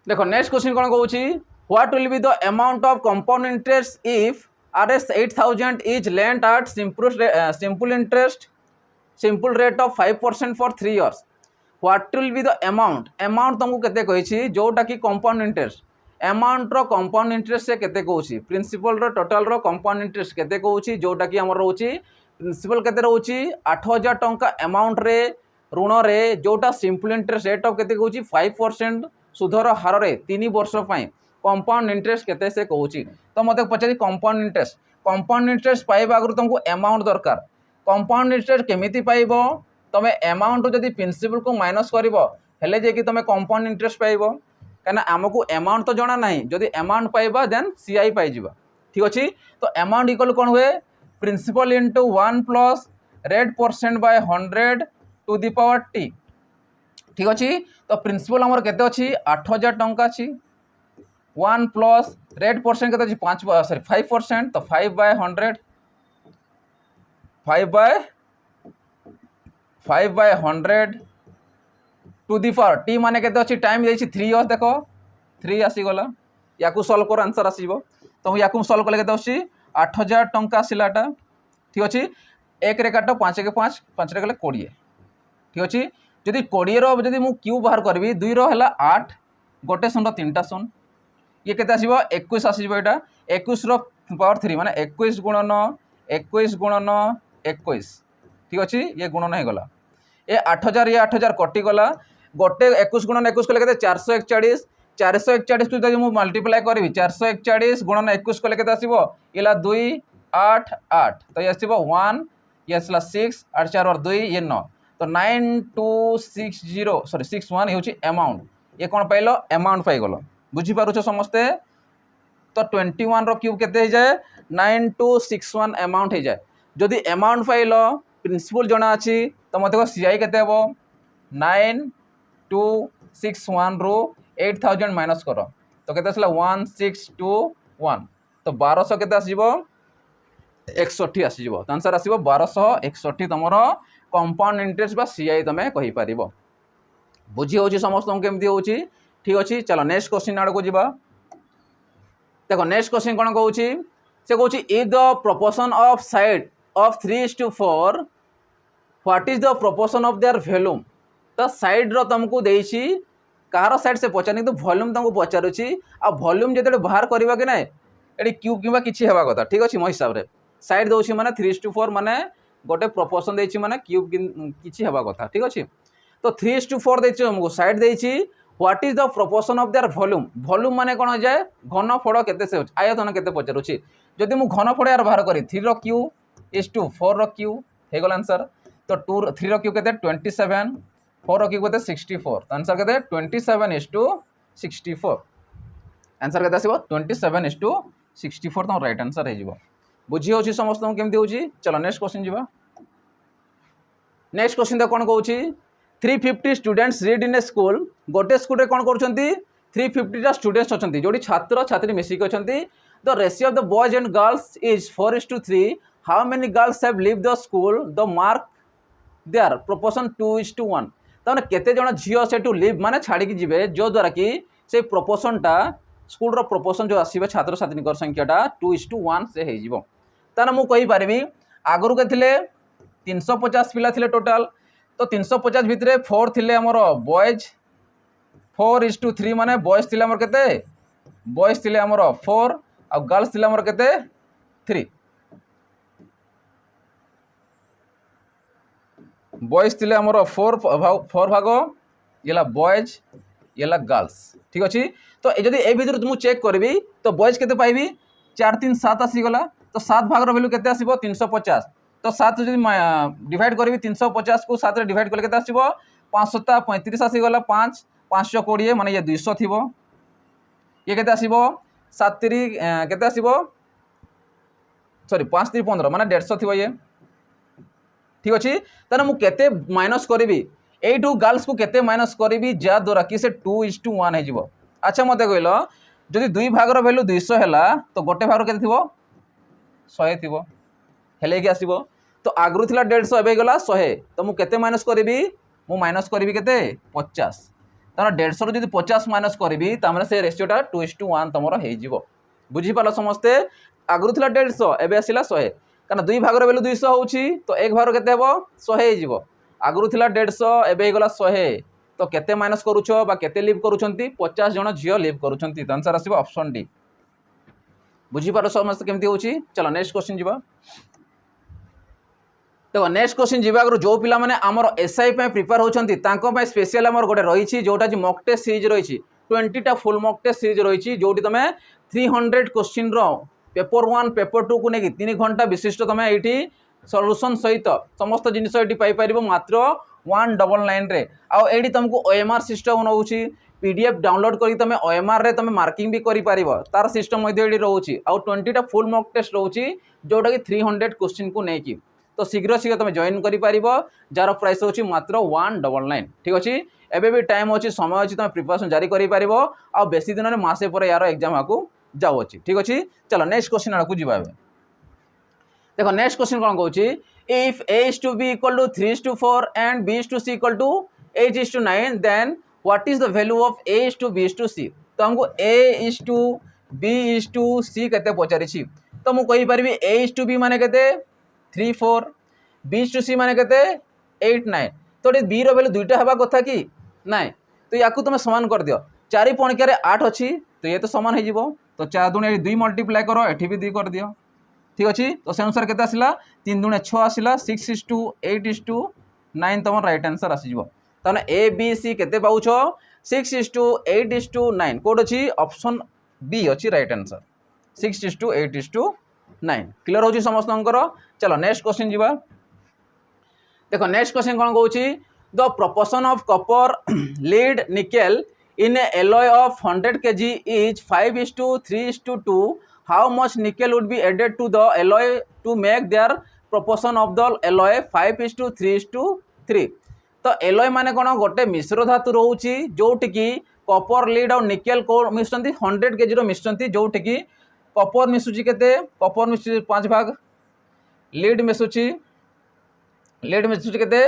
देखो नेक्स्ट क्वेश्चन कोन कहूची what will be the amount of compound interest if Rs 8000 is lent at simple interest simple rate of 5% for 3 years what will be the amount तुमको केते कहिछि जोटा कि कंपाउंड इंटरेस्ट अमाउंट रो compound interest से केते कहूछि principal रो total रो compound interest केते कहूछि जोटा कि हमर रहउछि प्रिंसिपल केते रहउछि 8000 टंका अमाउंट रे ऋण रे जोटा सिंपल इंटरेस्ट रेट ऑफ केते कहूछि 5% सुधर हार रे 3 वर्ष पई कंपाउंड इंटरेस्ट केते से कहूछि तो मते पचारि कंपाउंड इंटरेस्ट पाइबा आगु तुमको अमाउंट दरकार कंपाउंड इंटरेस्ट केमिति पाइबो तमे अमाउंट जदि प्रिंसिपल को माइनस करिवो हेले जे कि तमे कंपाउंड इंटरेस्ट पाइबो काना हमको अमाउंट तो जणा नाही जदि अमाउंट पाइबा देन सीआई पाइ जिबा ठीक अछि तो अमाउंट इक्वल कोन हुए principal into 1 plus rate percent by 100 to the power t ठीक अच्छे। तो प्रिंसिपल आमर केते अच्छी 8000 टंका अच्छी 1 प्लस रेट परसेंट केते 5 सॉरी 5%। तो 5/100 5/100 टू दी पावर टी माने केते अच्छी टाइम देछि 3 इयर्स देखो 3 आसी गला या सल्व कर आंसर आसीबो। तो या सल्व कले केते अच्छी 8000 टंका आसिलाटा ठीक अच्छे। 1 रे काट 5 के 5 5 रे गले 20 ठीक अच्छे। जदि 20 रो मु क्यू बाहर करबी 2 रो हला 8 गोटे शून्य 3टा शून्य ये केते आसीबो 21 आसीबो। एटा 21 रो पावर 3 माने 21 गुणन 21 गुणन 21 ठीक अच्छे। ये गुणन हे गला ए 8000 ये 8000 कटि गला गोटे 21 गुणन 21 कले केते 441 441 को जदि मु मल्टीप्लाई करबी 441 गुणन 21 कले केते आसीबो इला 2 8 8 तो ये आसीबो 1 ये आसला 6 8 4 और 2 ये 9 तो 9260 सॉरी 61 हेउची अमाउंट ये कोन पाइलो अमाउंट पाइ गलो बुझी पारुछो समस्ते। तो 21 रो क्यूब केते हे जाए 9261 अमाउंट हे जाए। जदि अमाउंट पाइलो प्रिंसिपल जणा अछि तो मते सीआई केते हेबो 9261 रो 8000 माइनस करो तो केते आसला 1621 तो 1200 केते आसीबो 61 आसीबो। तो आंसर आसीबो 1261 तमरो कंपाउंड इंटरेस्ट बा सीआई तमे कहि परिबो। बुझी होची समस्त केमती होची ठीक अछि। चलो नेक्स्ट क्वेश्चन आड़ को जीवा। देखो नेक्स्ट क्वेश्चन कोन कहूची से कहूची if the proportion of side of 3:4 what is the proportion of their volume. तो साइड रो तुमको देइछि कहार साइड से पचारनी तो वॉल्यूम तुमको पचारुछि आ वॉल्यूम जेते बाहर करबा कि नै एडी क्यूब किबा किछि हेबा कथा ठीक अछि। मो हिसाब रे साइड दोछि माने 3:4 माने गोटे प्रोपोर्शन देइछि माने क्यूब किछि हेबा कथा ठीक अछि। तो 3:4 देइछि हमको साइड देइछि what is the proportion of their volume. Volume माने कोन हो जाए घनफल केते से आयतन केते पचारुछि जदि मु घनफल यार बाहर करी 3 रो क्यू इज टू 4 रो क्यू हे गल आंसर। तो 2 3 रो क्यू केते 27 4 रो क्यू केते 64 तो आंसर केते 27:64 आंसर केते आसीबो 27:64 तो राइट आंसर हे जिवो। बुझी होची समस्त केमती होची। चलो नेक्स्ट क्वेश्चन जीवा। नेक्स्ट क्वेश्चन कोन कहूची 350 students read in a school गोटे स्कूल रे कोन करछंती 350 टा स्टूडेंट्स अछंती जोडी छात्र छात्री मिसी के अछंती। The ratio of the boys and girls is 4:3 how many girls have leave the school the mark their proportion 2:1 ताने केते जण झियो सेटू लीव माने छाडी की जिवे जो द्वारा कि से प्रोपोर्शन टा स्कूल रो प्रोपोर्शन जो आसीबे छात्र छात्री कर संख्याटा 2:1 से हे जिवो। ताने मु कहि पारिबी आगरु के थिले 350 पिला थिले टोटल तो 350 भितरे 4 थिले हमर बॉयज 4:3 माने बॉयज थिले हमर केते बॉयज थिले हमर 4 आ गर्ल्स थिले हमर केते 3 बॉयज थिले हमर 4 भाग येला बॉयज येला गर्ल्स ठीक अछि। तो जदि ए भितर तुम चेक करबी तो बॉयज केते पाइबी 4 3 7 आसी गला तो 7 भाग रो वैल्यू केते आसीबो 350 तो 7 जदि डिवाइड करबी 350 को 7 रे डिवाइड करले केते आसीबो 5 7 35 आसी गला 5 520 माने ये 200 थिबो ये केते आसीबो 7 3 केते आसीबो सॉरी 5 3 15 माने 150 थिबो ये ठीक अछि। ताने मु केते माइनस करबी एटू गर्ल्स को केते माइनस करबी जा द्वारा कि से 2:1 हे जिवो। अच्छा मते कहलो जदि दुई भाग रो वैल्यू 200 हैला तो गोटे भाग रो केते थिबो 100 थिबो हेले कि आसीबो। तो आगरु थिला 150 एबे गला 100 तो मु केते माइनस करबी मु माइनस करबी केते 50 तार 150 रो जदि 50 माइनस करबी तामरे से रेशियोटा 2:1 तमरो हे जिवो। बुझी पालो समस्ते आगरु थिला 150 एबे आसिला 100 कारण दुई भाग रो वैल्यू 200 होउची तो एक भाग रो केते हेबो 100 हे जिवो। आगरु थिला 150 एबे हे गला 100 तो केते माइनस करूछो बा केते लीव करूछंती 50 जण झियो लीव करूछंती तो आंसर आसीबो ऑप्शन डी। बुझी पारो समस्त केमती होउची। चलो नेक्स्ट क्वेश्चन जीवा। देखो नेक्स्ट क्वेश्चन जीवा अगर जो पिला माने हमर एसआई पे प्रिपेयर होछंती तांको पे स्पेशल हमर गोटे रहिछि जोटा जे मॉक टेस्ट सीरीज रहिछि 20 टा फुल मॉक टेस्ट सीरीज रहिछि जोटी तमे 300 क्वेश्चन रो पेपर 1 पेपर 2 को नेकी 3 घंटा विशिष्ट तमे एठी सॉल्यूशन सहित समस्त जिनिस एठी पाई परिबो मात्र 199 रे आ एठी तुमको ओएमआर सिस्टम नउछि पीडीएफ डाउनलोड करी तमे ओएमआर रे तमे मार्किंग भी करि परिबो तार सिस्टम मध्ये एठी रहउछि आ 20 टा फुल मॉक टेस्ट रहउछि जोटा कि 300 क्वेश्चन को नेकी तो शीघ्र शीघ्र तुम जॉइन कर पार जार प्राइस होची मात्र 199 ठीक अच्छे। एबे भी टाइम अच्छी समय अच्छी तुम प्रिपरेशन जारी कर आ बेसी दिन में मसे पर यार एग्जाम आकू जाऊ अच्छी ठीक अच्छे। चलो नेक्स्ट क्वेश्चन आड़क जी देखो नेक्स्ट क्वेश्चन कौन कौन if a is to b equal to 3 is to 4 and b is to c equal to 8 is to 9 then what is the value of a is to b is to c। तो हमको a is to b is to c केते पचारि तो मु कहि परबी a is to b माने केते 3 4 b is to c माने केते 8 9 तो b रो वैल्यू दुईटा हेबा कथा कि नाइ तो याकू तुम समान कर दियो 4 पणिका 8 अच्छी तो ये तो समान हो जिवो तो 4 दूनी 2 मल्टीप्लाई करो एठी भी 2 कर दियो ठीक अच्छे। तो से अनुसार केते आसिला 3 दूने 6 आसिला 6 is to 8 is to 9 तुम राइट आंसर आसीजो ताने ए बी सी केते पाउछो 6 is to 8 is to 9 कोड अछि ऑप्शन बी अछि right answer 6 is to 8 is to 9 clear होछि समस्तनकर। चलो नेक्स्ट क्वेश्चन जीवा देखो नेक्स्ट क्वेश्चन कोन कहउछि the proportion of copper lead nickel in a alloy of 100 kg is 5 is to 3 is to 2 how much nickel would be added to the alloy to make their proportion of the alloy 5 is to 3 is to 3। तो alloy माने कोन गोटे मिश्र धातु रोची जोटी की copper lead और nickel को मिसचंती 100 kg रो मिसचंती जोटी की copper मिसुची केते copper मिसुची 5 भाग लीड मिसुची केते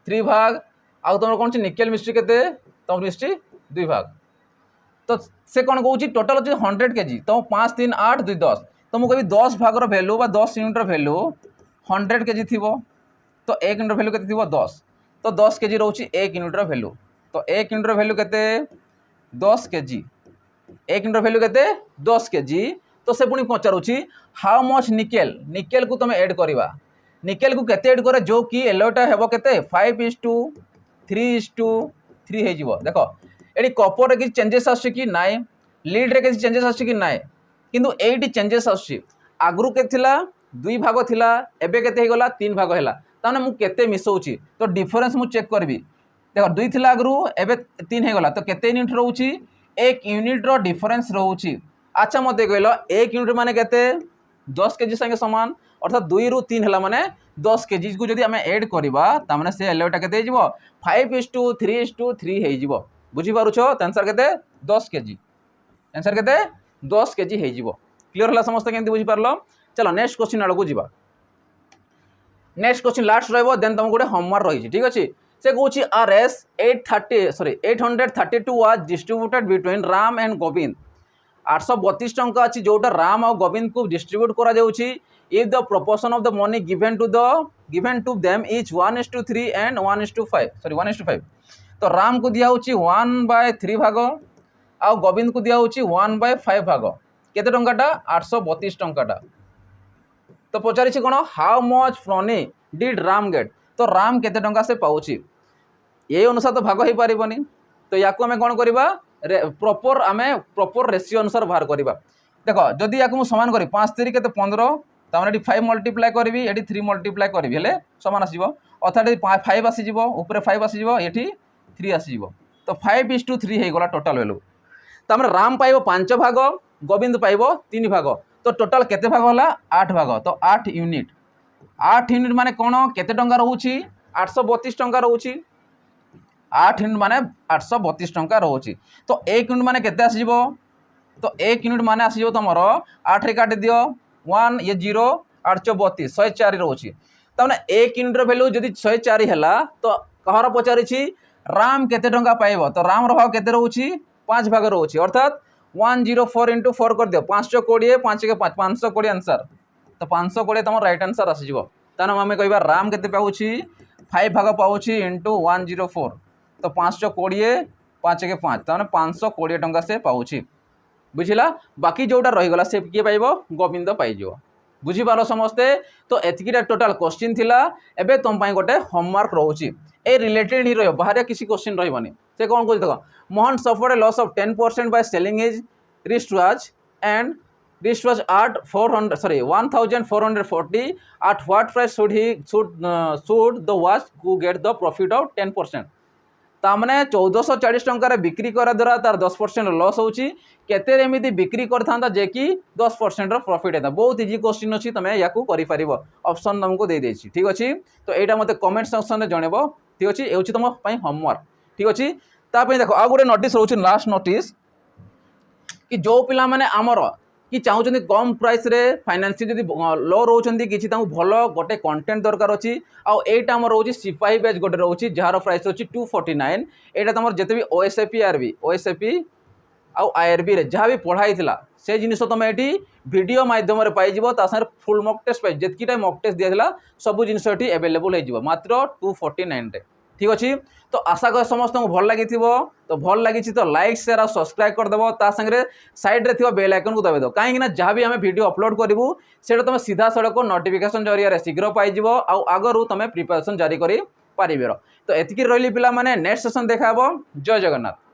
3 भाग आ तुम कोन निकेल मिसुची केते तुम मिसुची 2 भाग तो से कौन कौन टोटाल अच्छे 100 kg तो 5 3 8 2 10 तो मुझे 10 भाग भैल्यू 10 यूनिट भैल्यू 100 kg थी तो 1 यूनिट भैल्यू के 10 तो 10 kg रोचे 1 यूनिट भैल्यू तो 1 यूनिट भैल्यू के 10 kg 1 यूनिट भैल्यू के 10 kg तो से पुणी पचारूँ हाउ मच निकेल को तुम एड करवा निकेल को केते एड करे जो कि एलोटा हेबो केते 5 is to 3 is to 3 हो देख ये कॉपर रे किसी चेंजेस आछी कि नाइ लीड रे किसी चेंजेस आछी कि नाइ किंतु एटी चेंजेस आछी आगरु के थिला 2 भाग थिला एबे केते हे गला 3 भाग हैला ताने मु केते मिसौची तो डिफरेंस मु चेक करबी देखो 2 थिला आगरु एबे 3 हे गला तो केते यूनिट रहउची 1 यूनिट रो डिफरेंस रहउची। अच्छा मते कहलो 1 यूनिट माने केते 10 kg संगे समान अर्थात 2 रु 3 हैला माने 10 kg को जदि हमें ऐड करबा ता माने से एलोटा केते हिजबो 5 is to 3 is to 3 हेजिबो बुझी पारुछो आंसर केते 10 kg आंसर केते 10 kg हेजिबो क्लियर हला समस्त केंति बुझी पारलो। चलो नेक्स्ट क्वेश्चन आड़को जीवा नेक्स्ट क्वेश्चन लास्ट रहबो देन तुम गोटे होमवर्क रही ठीक अछि से कहूची RS 832 was distributed between Ram and Govind 832 टंका अछि जोटा राम और गोविंद को डिस्ट्रीब्यूट करा जाउची if the proportion of the money given to them is 1:3 and 1:5 तो राम को दिया होची 1/3 भाग आ गोविंद को दिया होची 1/5 भाग केते टंकाटा 832 टंकाटा तो पचारि छी कोन how much money did Ram get तो राम केते टंका से पाउची ये अनुसार तो भाग हो पारिबनी तो याकू हमें कोन करबा प्रॉपर रेशियो अनुसार बाहर करबा देखो जदी याकू समान करी 5 3 केते 15 तामने 5 मल्टीप्लाई करबी एटी 3 मल्टीप्लाई करबी हेले समान आसीबो अर्थात 5 आसीबो ऊपर 5 आसीबो एटी 3 आसीबो तो 5 is to 3 हे गला टोटल वैल्यू तामने राम पाइबो 5 भाग गोविंद पाइबो 3 भाग तो टोटल केते भाग होला 8 भाग तो 8 यूनिट माने कोन केते टंका रहउची 832 टंका रहउची 8 यूनिट माने 832 टंका रहउची तो 1 यूनिट माने केते आसीबो तो 1 यूनिट माने आसीबो तमरो 8 रे काट दियो 1 ये 0 832 104 रहउची तामने 1 यूनिट रो वैल्यू जदी 104 हैला तो कहर पचारि छी राम केते टंका पाइबो तो राम रो भाग केते रहउची 5 भाग रहउची अर्थात 104 into 4 कर दियो 520 5 के 5 520 आंसर तो 520 तुम राइट आंसर आसीजो ताना हमें कहबा राम केते पाउची 5 भाग पाउची into 104 तो 520 5 के 5 ताने 520 टंका से पाउची बुझिला बाकी जोटा रही गला से किए पाइबो गोविंद पाइजो बुझी पारो समस्ते तो एतिकीटा टोटल क्वेश्चन थिला एबे तुम पाई गोटे होमवर्क रहउची ए रिलेटेड ही रहियो बाहर किसी क्वेश्चन रहिबनी से कोन कोइ देखो Mohan suffered A loss of 10% by selling his wristwatch and wristwatch at 1440 at what price should the watch who get the profit of 10% तामने 1440 टंका बिक्री करा द्वारा तार 10% लॉस होची केते एमिति बिक्री करथांता जे कि 10% रो प्रॉफिट हेता बहुत इजी क्वेश्चन अछि तमे याकू करि परिबो ऑप्शन तुमको दे देछि ठीक अछि तो एटा मते कमेंट सेक्शन रे जणेबो ठीक अछि एउछि तुम पई होमवर्क ठीक अच्छे ताप देख आ गए नोटिस रोचे लास्ट नोटिस कि जो पिला माने आमर कि चाहते कम प्राइस रे फाइनेंशियल जब लो रोचे कि भल गोटे कंटेंट दरकार अच्छी आईटा आम रोचे सिपाही बैच गोटे रोचे जार प्राइस अच्छी 249 यहाँ तुम जिते भी ओएसएपी आरबी ओएसएपी आउ आईआरबी रे जहाँ भी पढ़ाई से जिन तुम ये वीडियो माध्यम पाइज फुल मक टेस्ट पाई जितकीटा मक टेस्ट दिया सब जिनस ये एवेलेबल हो मात्र 249 रे ठीक अच्छे तो आशा कर समस्त को भल लगी तो भल लगी तो लाइक शेयर और सब्सक्राइब करदेव सागे साइड रे बेल आइकन को दबाई दो कहीं जहाँ भी आम वीडियो अपलोड करूँ से तुम सीधा सड़क नोटिफिकेशन जरिया शीघ्र पाइज आगु तुम प्रिपरेशन जारी कर पार तो एतिक रही पिला नेक्स्ट सेशन देखा जय जगन्नाथ।